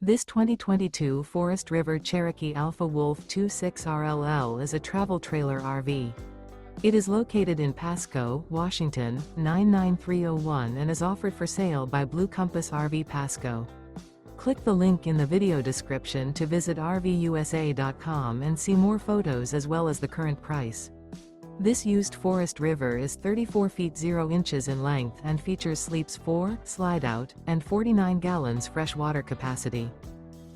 This 2022 Forest River Cherokee Alpha Wolf 26RLL is a travel trailer RV. It is located in Pasco, Washington, 99301 and is offered for sale by Blue Compass RV Pasco. Click the link in the video description to visit RVUSA.com and see more photos as well as the current price. This used Forest River is 34 feet 0 inches in length and features sleeps 4, slide-out, and 49 gallons fresh water capacity.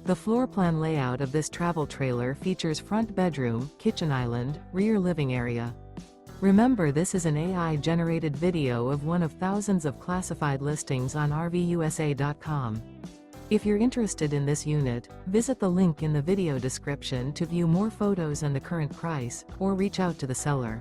The floor plan layout of this travel trailer features front bedroom, kitchen island, rear living area. Remember, this is an AI-generated video of one of thousands of classified listings on RVUSA.com. If you're interested in this unit, visit the link in the video description to view more photos and the current price, or reach out to the seller.